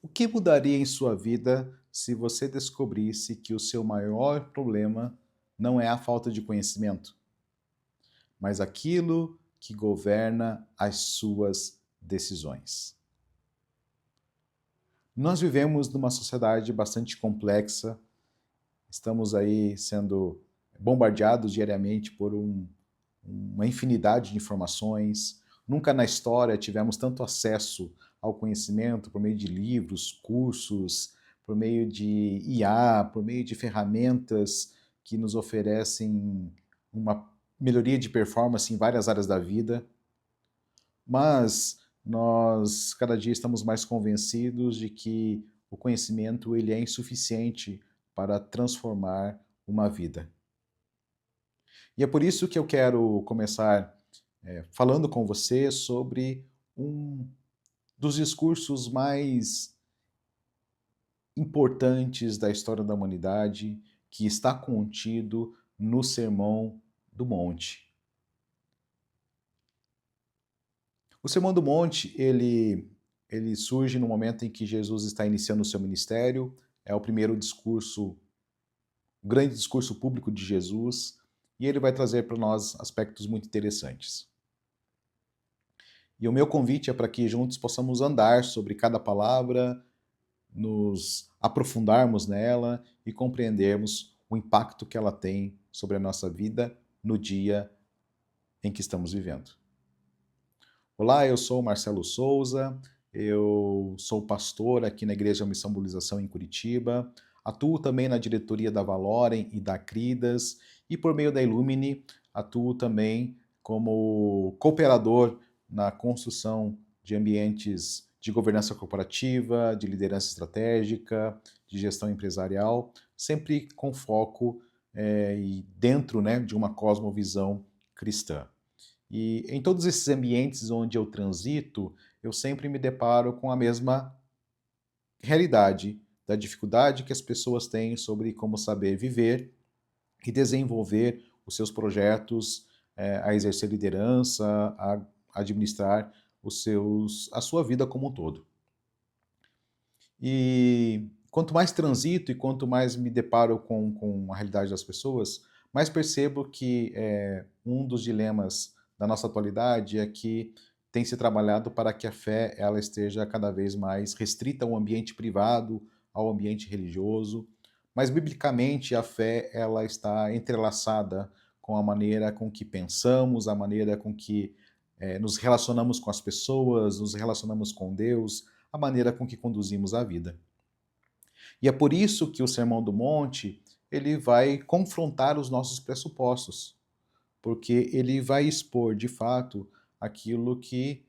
O que mudaria em sua vida se você descobrisse que o seu maior problema não é a falta de conhecimento, mas aquilo que governa as suas decisões? Nós vivemos numa sociedade bastante complexa, estamos aí sendo bombardeados diariamente por uma infinidade de informações. Nunca na história tivemos tanto acesso ao conhecimento por meio de livros, cursos, por meio de IA, por meio de ferramentas que nos oferecem uma melhoria de performance em várias áreas da vida. Mas nós cada dia estamos mais convencidos de que o conhecimento ele é insuficiente para transformar uma vida. E é por isso que eu quero começar falando com você sobre um dos discursos mais importantes da história da humanidade, que está contido no Sermão do Monte. O Sermão do Monte, ele surge no momento em que Jesus está iniciando o seu ministério, é o primeiro discurso, o grande discurso público de Jesus, e ele vai trazer para nós aspectos muito interessantes. E o meu convite é para que juntos possamos andar sobre cada palavra, nos aprofundarmos nela e compreendermos o impacto que ela tem sobre a nossa vida no dia em que estamos vivendo. Olá, eu sou Marcelo Souza, eu sou pastor aqui na Igreja Missão Mobilização em Curitiba, atuo também na diretoria da Valorem e da Cridas e por meio da Illumine atuo também como cooperador na construção de ambientes de governança corporativa, de liderança estratégica, de gestão empresarial, sempre com foco e dentro, né, de uma cosmovisão cristã. E em todos esses ambientes onde eu transito, eu sempre me deparo com a mesma realidade da dificuldade que as pessoas têm sobre como saber viver e desenvolver os seus projetos, a exercer liderança, a administrar a sua vida como um todo. E quanto mais transito e quanto mais me deparo com a realidade das pessoas, mais percebo que um dos dilemas da nossa atualidade é que tem se trabalhado para que a fé ela esteja cada vez mais restrita ao ambiente privado, ao ambiente religioso, mas biblicamente a fé ela está entrelaçada com a maneira com que pensamos, a maneira com que nos relacionamos com as pessoas, nos relacionamos com Deus, a maneira com que conduzimos a vida. E é por isso que o Sermão do Monte, ele vai confrontar os nossos pressupostos, porque ele vai expor, de fato, aquilo que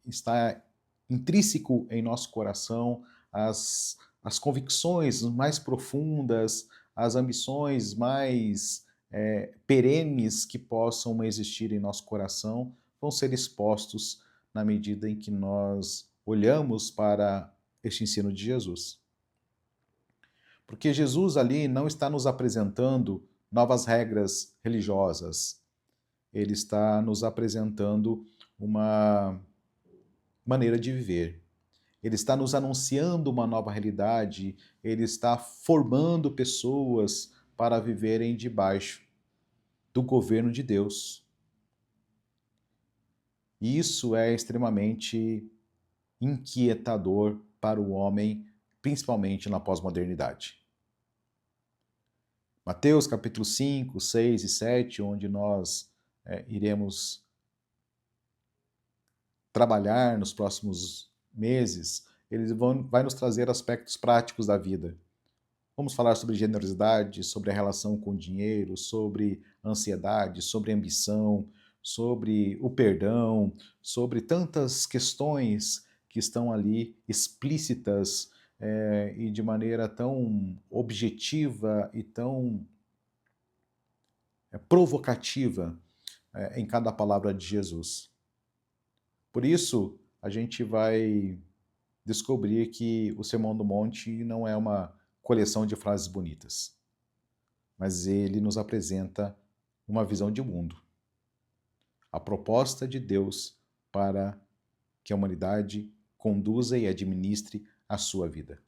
está intrínseco em nosso coração, as convicções mais profundas, as ambições mais perenes que possam existir em nosso coração, vão ser expostos na medida em que nós olhamos para este ensino de Jesus. Porque Jesus ali não está nos apresentando novas regras religiosas, ele está nos apresentando uma maneira de viver. Ele está nos anunciando uma nova realidade, ele está formando pessoas para viverem debaixo do governo de Deus. E isso é extremamente inquietador para o homem, principalmente na pós-modernidade. Mateus capítulo 5, 6 e 7, onde nós iremos trabalhar nos próximos meses, vai nos trazer aspectos práticos da vida. Vamos falar sobre generosidade, sobre a relação com o dinheiro, sobre ansiedade, sobre ambição, sobre o perdão, sobre tantas questões que estão ali explícitas e de maneira tão objetiva e tão provocativa em cada palavra de Jesus. Por isso, a gente vai descobrir que o Sermão do Monte não é uma coleção de frases bonitas, mas ele nos apresenta uma visão de mundo. A proposta de Deus para que a humanidade conduza e administre a sua vida.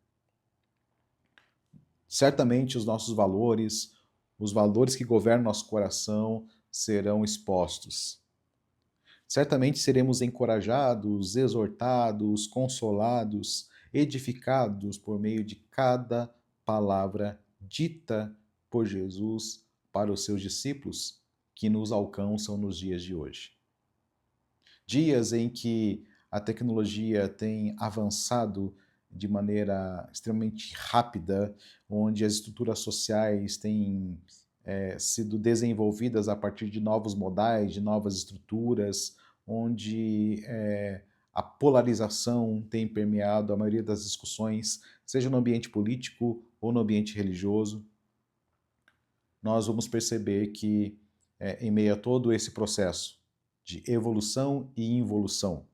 Certamente os valores que governam nosso coração serão expostos. Certamente seremos encorajados, exortados, consolados, edificados por meio de cada palavra dita por Jesus para os seus discípulos que nos alcançam nos dias de hoje. Dias em que a tecnologia tem avançado de maneira extremamente rápida, onde as estruturas sociais têm sido desenvolvidas a partir de novos modais, de novas estruturas, onde a polarização tem permeado a maioria das discussões, seja no ambiente político ou no ambiente religioso. Nós vamos perceber que, em meio a todo esse processo de evolução e involução,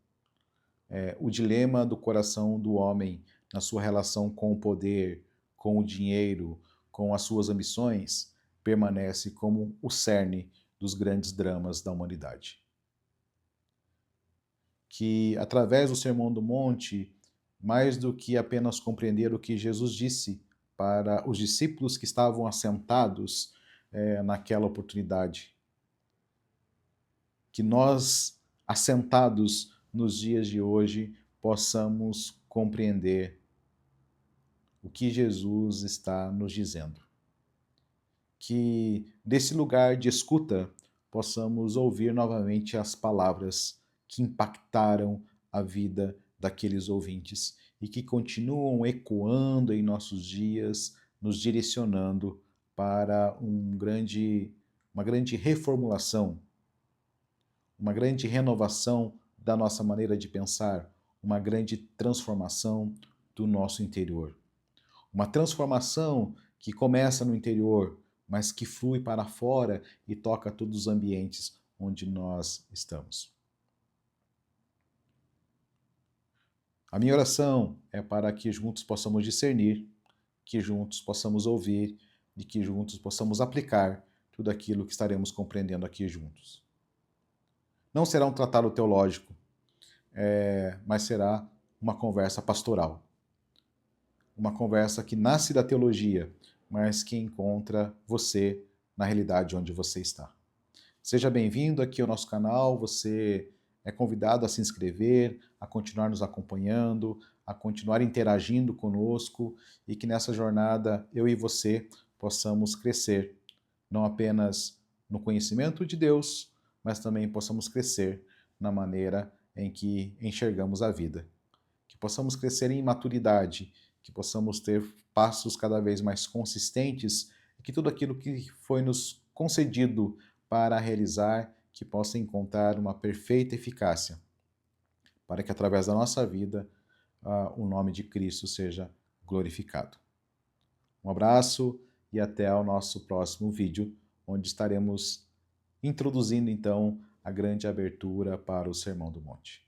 o dilema do coração do homem na sua relação com o poder, com o dinheiro, com as suas ambições, permanece como o cerne dos grandes dramas da humanidade. Que, através do Sermão do Monte, mais do que apenas compreender o que Jesus disse para os discípulos que estavam assentados naquela oportunidade, que nós, assentados nos dias de hoje, possamos compreender o que Jesus está nos dizendo. Que desse lugar de escuta possamos ouvir novamente as palavras que impactaram a vida daqueles ouvintes e que continuam ecoando em nossos dias, nos direcionando para uma grande reformulação, uma grande renovação da nossa maneira de pensar, uma grande transformação do nosso interior. Uma transformação que começa no interior, mas que flui para fora e toca todos os ambientes onde nós estamos. A minha oração é para que juntos possamos discernir, que juntos possamos ouvir e que juntos possamos aplicar tudo aquilo que estaremos compreendendo aqui juntos. Não será um tratado teológico, mas será uma conversa pastoral. Uma conversa que nasce da teologia, mas que encontra você na realidade onde você está. Seja bem-vindo aqui ao nosso canal, você é convidado a se inscrever, a continuar nos acompanhando, a continuar interagindo conosco e que nessa jornada eu e você possamos crescer, não apenas no conhecimento de Deus, mas também possamos crescer na maneira em que enxergamos a vida. Que possamos crescer em maturidade, que possamos ter passos cada vez mais consistentes e que tudo aquilo que foi nos concedido para realizar, que possa encontrar uma perfeita eficácia, para que através da nossa vida o nome de Cristo seja glorificado. Um abraço e até ao nosso próximo vídeo, onde estaremos introduzindo então a grande abertura para o Sermão do Monte.